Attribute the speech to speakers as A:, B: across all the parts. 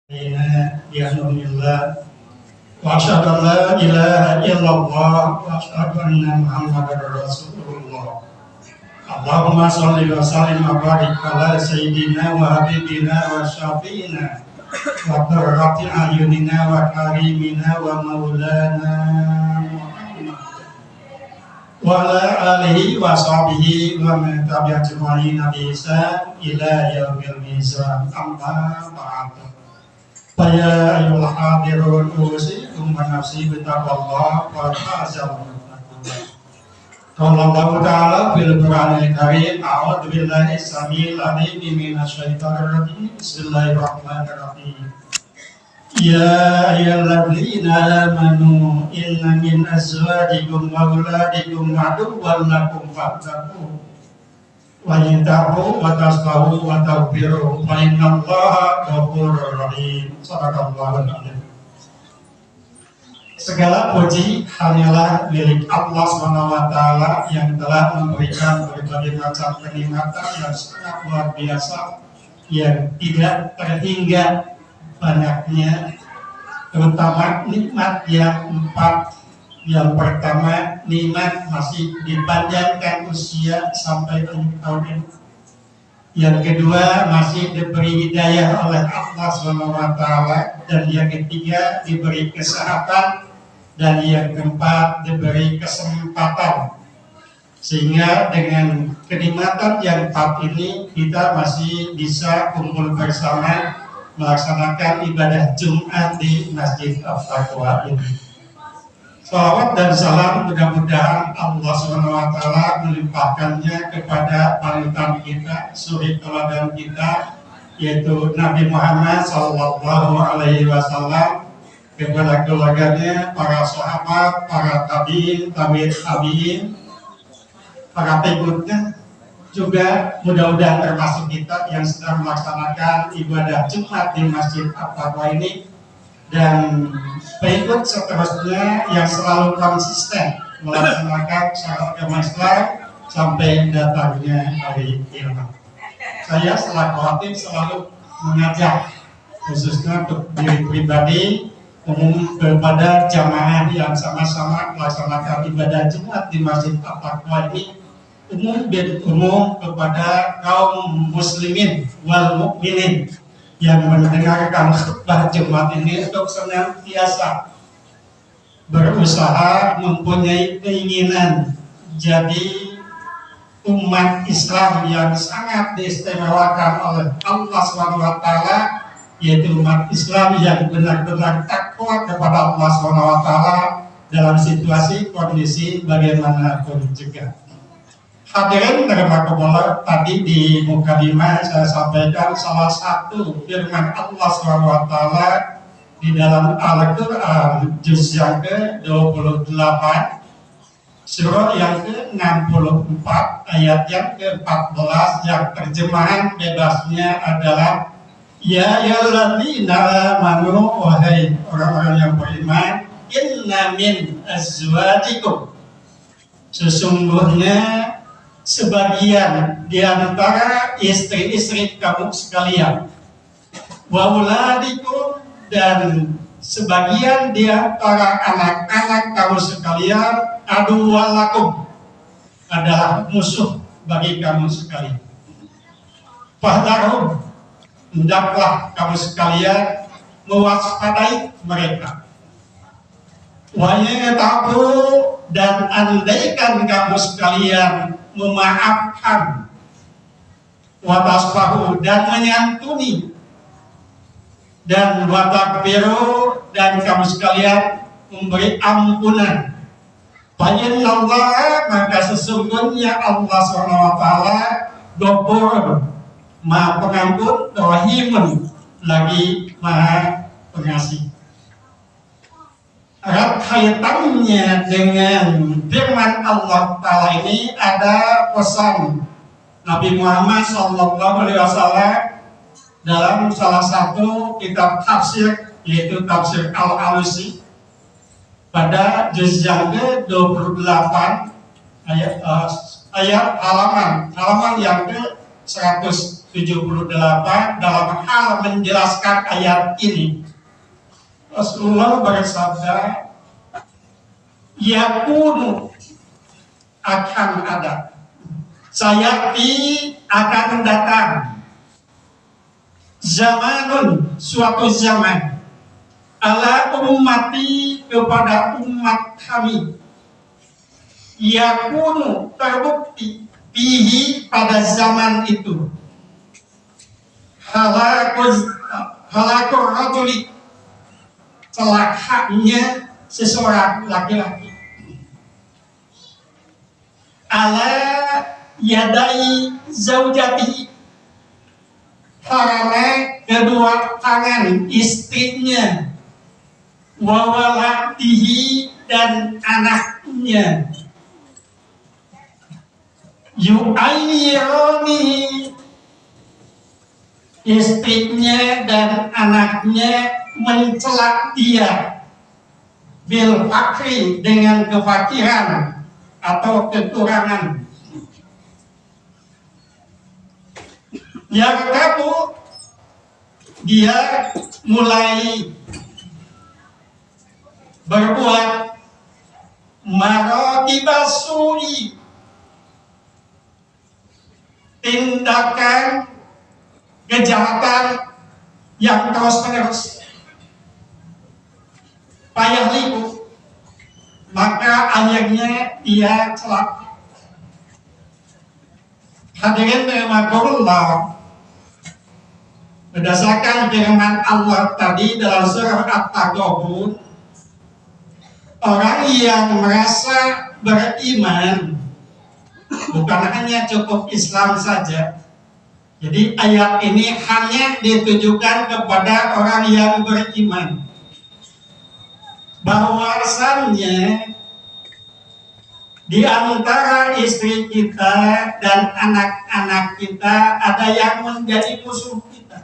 A: Bismillah wa asyhadu an la ilaha illallah wa asyhadu anna Muhammadar Rasulullah. Allahumma shalli wa sallim wa barik ala sayyidina wa habibina wa syafi'ina wa qurrati ayunina wa karimina wa maulana Muhammad wa ala alihi wa sahbihi wa man tabi'ahum bi ihsan ila yaumil mizan. Amma ba'du. Ya ayyuhal hadirun usikum wa nafsi bittaqwallah wa ta'azzamu. Qala Allah Ta'ala fil Qur'anil Karim, a'udzu billahi samil alim minasy syaithanir rajim. Bismillahirrahmanirrahim. Ya ayyuhalladzina amanu inna min azwajikum wa auladikum aduwwan lakum fattaqu wa yantahu wa tasfahu wa taghfiru fa innallaha ghafurur rahim. Shadaqallahul adzim. Segala puji hanyalah milik Allah SWT yang telah memberikan berbagai macam kenikmatan yang sangat luar biasa yang tidak terhingga banyaknya, terutama nikmat yang empat. Yang pertama, nikmat masih dipanjangkan usia sampai 7 tahun ini. Yang kedua, masih diberi hidayah oleh Allah SWT. Dan yang ketiga, diberi kesehatan. Dan yang keempat, diberi kesempatan. Sehingga dengan kenikmatan yang empat ini, kita masih bisa kumpul bersama melaksanakan ibadah Jumat di Masjid At-Taqwa ini. Salawat dan salam mudah-mudahan Allah SWT melimpahkannya kepada panutan kita, suri teladan kita, yaitu Nabi Muhammad SAW, kepada keluarganya, para sahabat, para tabi'in, para pengikutnya, juga mudah-mudahan termasuk kita yang sedang melaksanakan ibadah Jumat di Masjid At-Taqwa ini, dan pengikut seterusnya yang selalu konsisten melaksanakan syariat agama Islam sampai datangnya hari kiamat. Saya selaku khatib selalu mengajak, khususnya untuk diri pribadi, umum kepada jamaah yang sama-sama melaksanakan ibadah Jumat di Masjid At-Taqwa ini, umum kepada kaum muslimin wal mukminin yang mendengarkan khutbah Jumat ini untuk senantiasa berusaha mempunyai keinginan jadi umat Islam yang sangat diistimewakan oleh Allah SWT, yaitu umat Islam yang benar-benar takwa kepada Allah SWT dalam situasi kondisi bagaimanapun juga. Hadirin terhormat, tadi di mukadimah saya sampaikan salah satu firman Allah SWT di dalam Al-Quran juz yang ke-28, surah yang ke-64, ayat yang ke-14, yang terjemahan bebasnya adalah ya ayyuhalladzina amanu, wahai orang-orang yang beriman, inna min azwajikum, sesungguhnya sebagian di antara istri-istri kamu sekalian, wa auladikum, dan sebagian di antara anak-anak kamu sekalian, aduwalakum, adalah musuh bagi kamu sekalian. Fahdharhum, hendaklah kamu sekalian mewaspadai mereka. Wa yatabu, dan andaikan kamu sekalian memaafkan, watasfahu, dan menyantuni, dan watakbiru, dan kamu sekalian memberi ampunan. Fa'innallaha, maka sesungguhnya Allah SWT Ghafur, Maha Pengampun, Rahimun, lagi Maha Pengasih. Erat kaitannya dengan firman Allah Ta'ala ini ada pesan Nabi Muhammad SAW dalam salah satu kitab tafsir, yaitu tafsir Al-Alusi, pada juz yang ke-28 ayat halaman yang ke-117. 78 dalam hal menjelaskan ayat ini. Rasulullah bersabda, yakunu akan ada, sayati akan datang, zamanun suatu zaman, ala ummati kepada umat kami, yakunu terbukti fihi pada zaman itu, halakul rajuli celakanya seseorang laki-laki, ala yadai zaujatihi karena kedua tangan istrinya, wawalatihi dan anaknya, yu'ayyironi istrinya dan anaknya mencela dia, bil fakri dengan kefakiran atau kekurangan. Yang kamu dia mulai berbuat marotibasui, tindakan kejahatan yang terus-menerus, payah liku, maka akhirnya ia celaka. Hadirin rahimakumullah, berdasarkan firman Allah tadi dalam surah At-Taghabun, orang yang merasa beriman bukan hanya cukup Islam saja. Jadi ayat ini hanya ditujukan kepada orang yang beriman, bahwasannya di antara istri kita dan anak-anak kita ada yang menjadi musuh kita.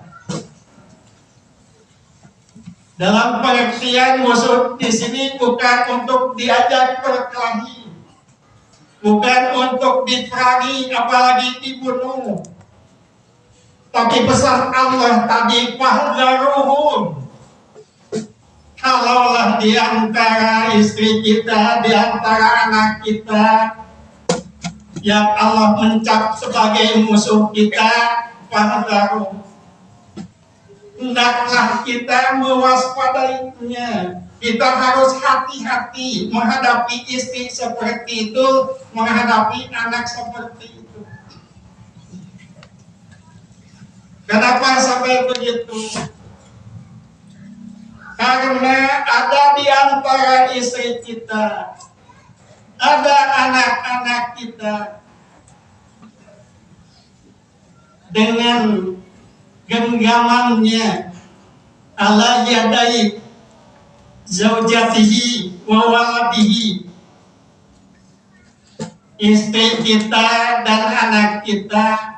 A: Dalam pengertian musuh di sini bukan untuk diajak berkelahi, bukan untuk diperangi apalagi dibunuh. Tapi pesan Allah tadi, fahdharuhum, kalaulah di antara istri kita, di antara anak kita yang Allah mencap sebagai musuh kita, fahdharuhum, hendaklah kita mewaspadainya. Kita harus hati-hati menghadapi istri seperti itu, menghadapi anak seperti itu. Kenapa sampai begitu? Karena ada di antara istri kita, ada anak-anak kita dengan genggamannya ala yadai zaujatihi wa waladihi, istri kita dan anak kita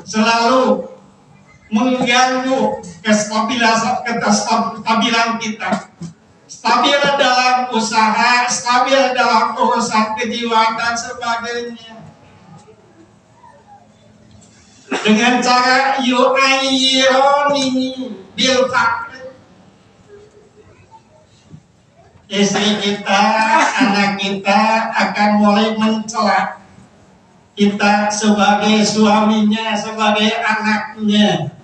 A: selalu mengganggu kestabilan kita, stabil dalam usaha, stabil dalam urusan kejiwaan dan sebagainya, dengan cara yu'ayyironi bil fakr. Istri kita, anak kita akan mulai mencela kita sebagai suaminya, sebagai anaknya,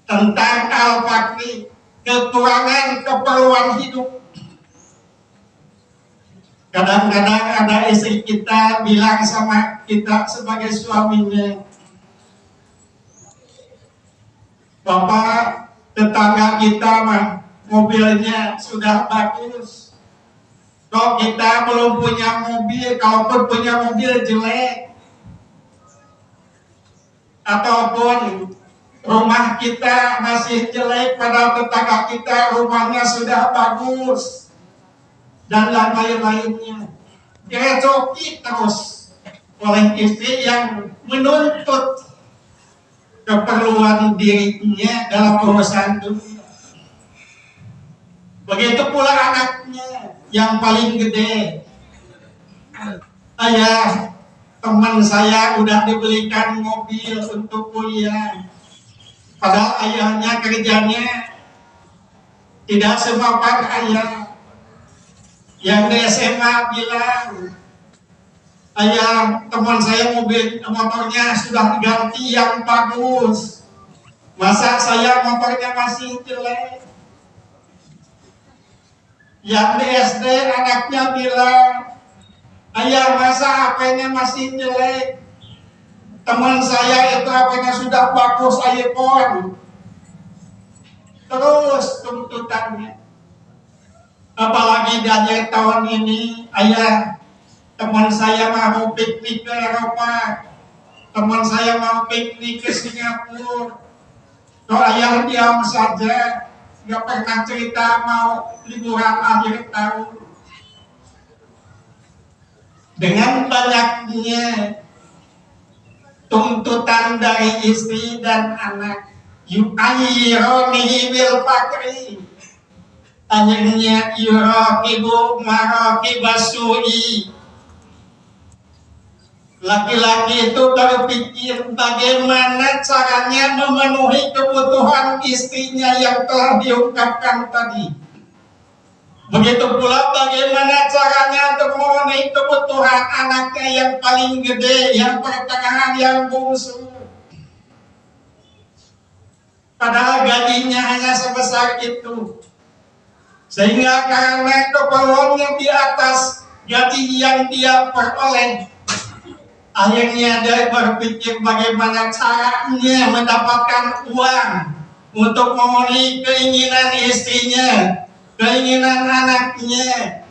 A: tentang al-fakri, kekurangan keperluan hidup. Kadang-kadang ada istri kita bilang sama kita sebagai suaminya, Bapak, tetangga kita mah mobilnya sudah bagus, kok kita belum punya mobil, kalaupun punya mobil jelek, ataupun rumah kita masih jelek padahal tetangga kita rumahnya sudah bagus, dan lain-lainnya. Direcoki terus oleh istri yang menuntut keperluan dirinya dalam urusan dunia. Begitu pula anaknya yang paling gede, ayah, Teman saya udah dibelikan mobil untuk kuliah, padahal ayahnya kerjanya tidak semapan ayah. Yang di SMA bilang, ayah, teman saya motornya sudah diganti yang bagus, masa saya motornya masih jelek. Yang di SD anaknya bilang, ayah, masa HP-nya masih jelek, teman saya itu HP-nya sudah bagus, iPhone. Terus tuntutannya. Apalagi dari tahun ini, ayah, teman saya mau piknik ke Eropa, teman saya mau piknik ke Singapura. Kalau ayah diam saja, nggak pernah cerita mau liburan akhir tahun. Dengan banyaknya tuntutan dari istri dan anak, yu'ayyironihi bil fakri, akhirnya yurakibu marakibasui. Laki-laki itu berpikir bagaimana caranya memenuhi kebutuhan istrinya yang telah diungkapkan tadi. Begitu pula bagaimana caranya untuk memenuhi kebutuhan anaknya yang paling gede, yang pertengahan, yang bungsu. Padahal gajinya hanya sebesar itu. Sehingga karena keperluannya di atas gaji yang dia peroleh, akhirnya dia berpikir bagaimana caranya mendapatkan uang untuk memenuhi keinginan istrinya, keinginan anaknya.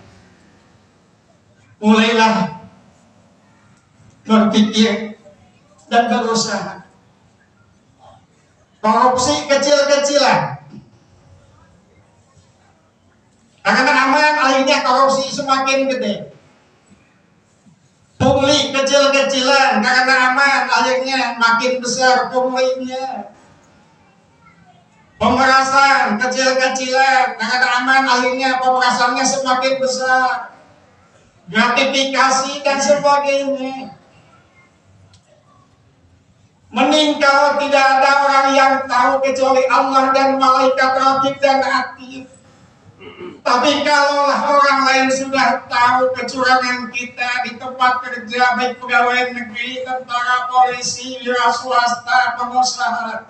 A: Mulailah berpikir dan berusaha. Korupsi kecil-kecilan. Karena aman, akhirnya korupsi semakin gede. Pungli kecil-kecilan, karena aman, akhirnya makin besar punglinya. Pemerasan kecil-kecilan, karena aman, akhirnya pemerasannya semakin besar. Gratifikasi dan sebagainya. Mending kalau tidak ada orang yang tahu kecuali Allah dan malaikat raqib dan atid. Tapi kalaulah orang lain sudah tahu kecurangan kita di tempat kerja, baik pegawai negeri, tentara, polisi, wira swasta, pengusaha,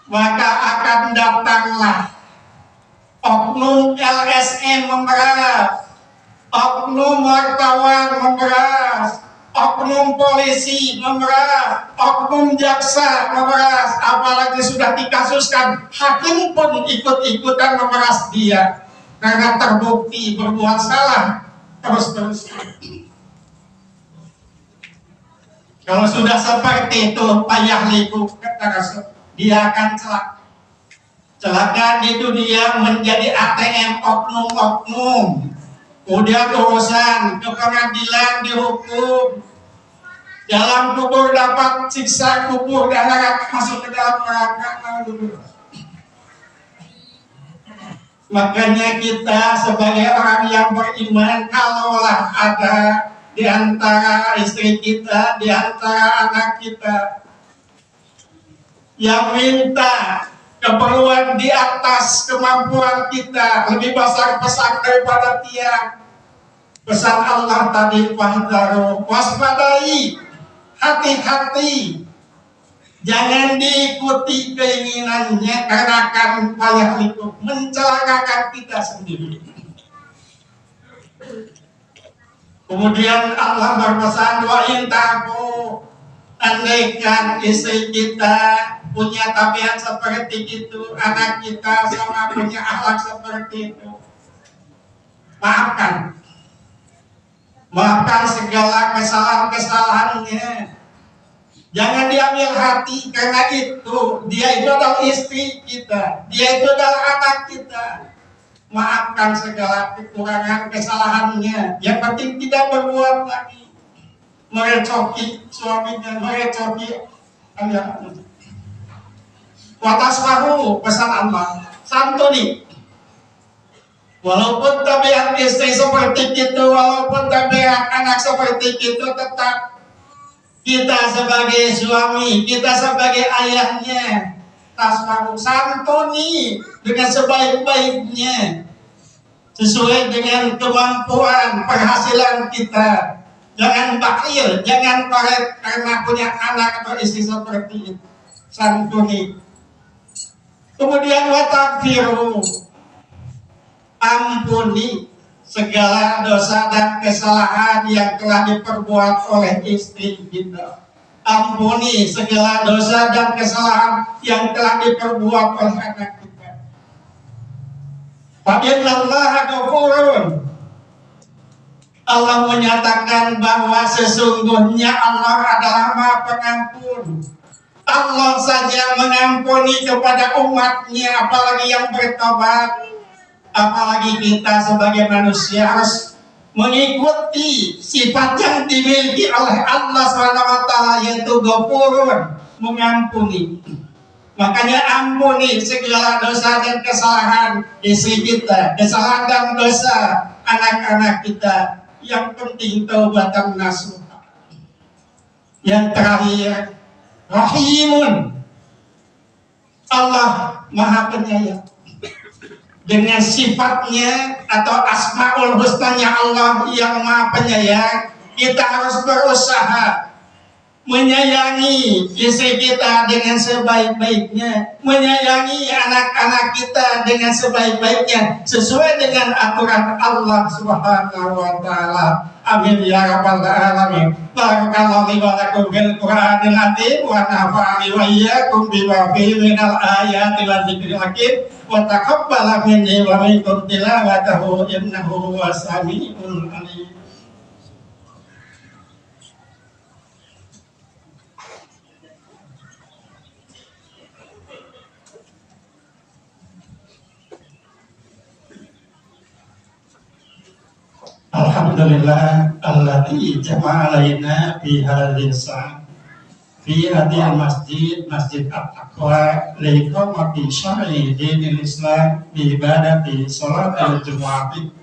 A: maka akan datanglah oknum LSM memeras, oknum wartawan memeras, oknum polisi memeras, oknum jaksa memeras, apalagi sudah dikasuskan hakim pun ikut-ikutan memeras dia karena terbukti berbuat salah terus. Kalau sudah seperti itu, payah liku kata Rasul, dia akan celaka di dunia menjadi ATM oknum-oknum. Udah urusan ke pengadilan dihukum, dalam kubur dapat siksa kubur dan neraka, masuk ke dalam neraka. Makanya kita sebagai orang yang beriman, kalaulah ada di antara istri kita, di antara anak kita yang minta keperluan di atas kemampuan kita, lebih besar daripada tiang, pesan Allah tadi, fahdharu, waspadai, hati-hati, jangan diikuti keinginannya karena akan payah liku, mencelakakan kita sendiri. Kemudian Allah berpesan, wa in taku, andaikan istri kita punya tabiat seperti itu, anak kita sama punya akhlak seperti itu, maafkan segala kesalahan-kesalahannya. Jangan diambil hati, karena itu dia itu adalah istri kita, dia itu adalah anak kita. Maafkan segala kekurangan kesalahannya. Yang penting tidak berbuat lagi merecoki suaminya, merecoki anak-anak. Watasfahu, pesan Allah, santuni. Walaupun tabiat istri seperti itu, walaupun tabiat anak seperti itu, tetap kita sebagai suami, kita sebagai ayahnya, tasmahu santuni dengan sebaik-baiknya, sesuai dengan kemampuan penghasilan kita. Jangan bakhil, jangan koret karena punya anak atau istri seperti itu. Santuni. Kemudian watakfiru, ampuni segala dosa dan kesalahan yang telah diperbuat oleh istri kita. Ampuni segala dosa dan kesalahan yang telah diperbuat oleh anak kita. Fa innallaha ghafurun. Allah menyatakan bahwa sesungguhnya Allah adalah Maha Pengampun. Allah saja mengampuni kepada umatnya, apalagi yang bertobat. Apalagi kita sebagai manusia harus mengikuti sifat yang dimiliki oleh Allah SWT, yaitu Ghafurun, mengampuni. Makanya ampuni segala dosa dan kesalahan istri kita, kesalahan dan dosa anak-anak kita. Yang penting taubatan nasuha. Yang terakhir, Rahimun. Allah Maha Penyayang. Dengan sifatnya atau asmaul husnanya Allah yang Maha Penyayang, kita harus berusaha menyayangi istri kita dengan sebaik-baiknya, menyayangi anak-anak kita dengan sebaik-baiknya, sesuai dengan aturan Allah Subhanahu wa Ta'ala. Amin ya rabbal alamin. Barakallahu li wa lakum fil Qur'anil azim wa nafa'ani wa iyyakum bima fihi minal ayati wa dzikril hakim wa taqabbala minni wa minkum tilawatahu innahu huwas samiul alim. Alhamdulillah alladzi jama'a alaina fi hadhihi sa'ah fi hadhil masjid at-taqwa liqamati syar'i dinil Islam bi ibadati sholatil jumu'ati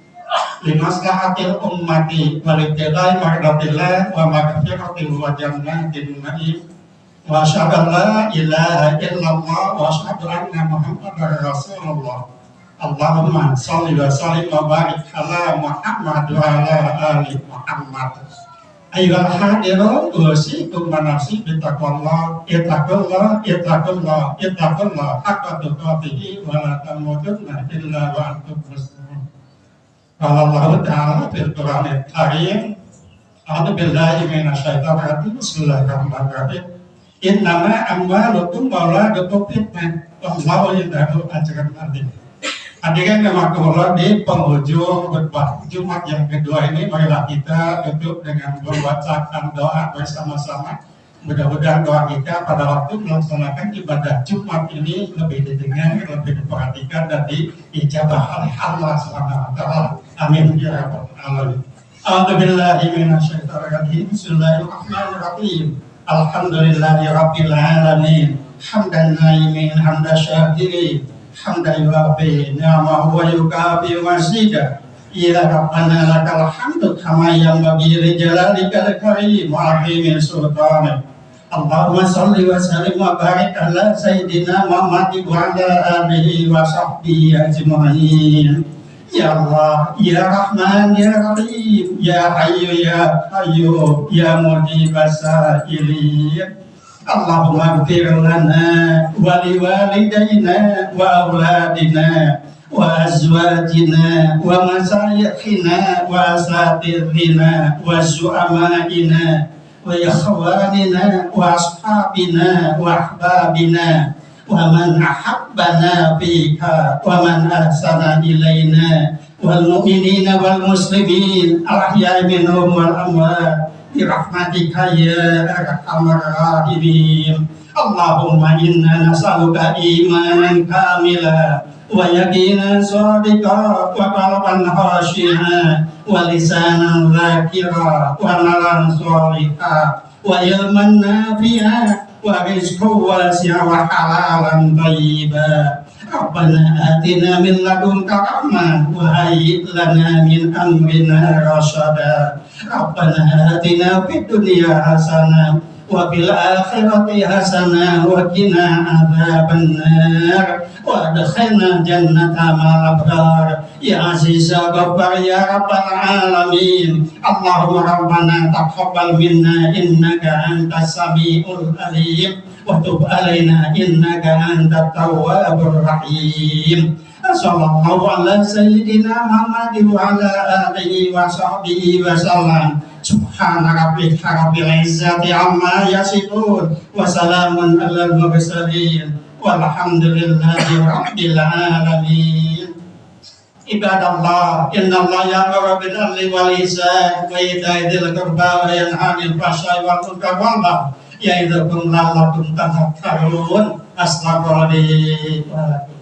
A: limaslahatil ummati wa liqtida'i mardatillah wa maghfiratil wa jannatin na'im wa asyhadu an la ilaha illallah wa asyhadu anna muhammadar rasulullah. Allahumma sholli wa sallim wa barik ala Muhammad wa ala ali Muhammad. Ayyuhal hadirun usikum wa nafsi bitaqwallah, ittaqullah haqqa tuqatih wa la tamutunna illa wa antum muslimun. Qala Allah Ta'ala fil Qur'anil Karim, a'udzu billahi minasyaitonir rajim. Bismillahirrahmanirrahim. Innama amwalukum wa auladukum fitnah wallahu yad'u ajran 'azim. Hadirin yang Allah di penghujung khutbah Jumat yang kedua ini, marilah kita duduk dengan membacakan doa bersama-sama. Mudah-mudahan doa kita pada waktu melaksanakan ibadah Jumat ini lebih didengar, lebih diperhatikan dan diijabah oleh Allah SWT. Amin ya rabbal alamin. A'udzubillahi minasyaitonir rajim. Bismillahirrahmanirrahim. Alhamdulillahirabbil alamin. Hamdan naimin hamdan syakirin. Hamdan yuwafi ni'amahu wa yukafi masjida. Ya Rabbana lakal hamdu kama yanbaghi li jalalikal karim wa 'azimi sultanik. Allahumma shalli wa sallim wa barik ala sayyidina Muhammad wa ala alihi wa sahbihi ajma'in. Ya Allah, ya Rahman, ya Rahim, ya Hayyu ya Qayyum, ya Mujibas sa'ilin. Allahumma ighfir lana wa liwalidayna wa auladina wa azwajina wa masayikhina wa asatidhina wa su'amaina wa ikhwanina wa ashabina wa ahbabina wa man ahabbana fika wa man ahsana ilaina wal mu'minina wal muslimin al-ahya'i minhum wal amwat birahmatika ya arhamar rahimin. Allahumma inna nas'aluka imanan kamila wa yaqinan shadiqa wa qalban khashi'a wa lisanan dzakira wa amalan shaliha wa ilman nafi'a wa rizqan wasi'a wa halalan thayyiba. Rabbana atina min ladunka rahmah wa hayyi lana min amrina rasyada. Rabbana atina fid dunya hasanah wa fil akhirati hasanah wa qina adzabannar wa adkhilna jannata ma'al abrar ya aziz ghaffar ya rabbal alamin. Allahumma rabbana taqabbal minna innaka antas samiul alim wa tub alaina innaka antat tawwabur rahim. Sallallahu ala sayyidina Muhammad wa ala alihi wa sahbihi wa sallam. Subhana rabbika rabbil izzati amma yasifun wa salamun alal mursalin walhamdulillahi rabbil alamin. Ibadallah, innallaha ya'muru bil 'adli wal ihsani wa ita'i dzil qurba wa yanha 'anil fahsya'i wal munkari wal baghi ya'idukum la'allakum tadhakkarun. Astagfirullahaladzim.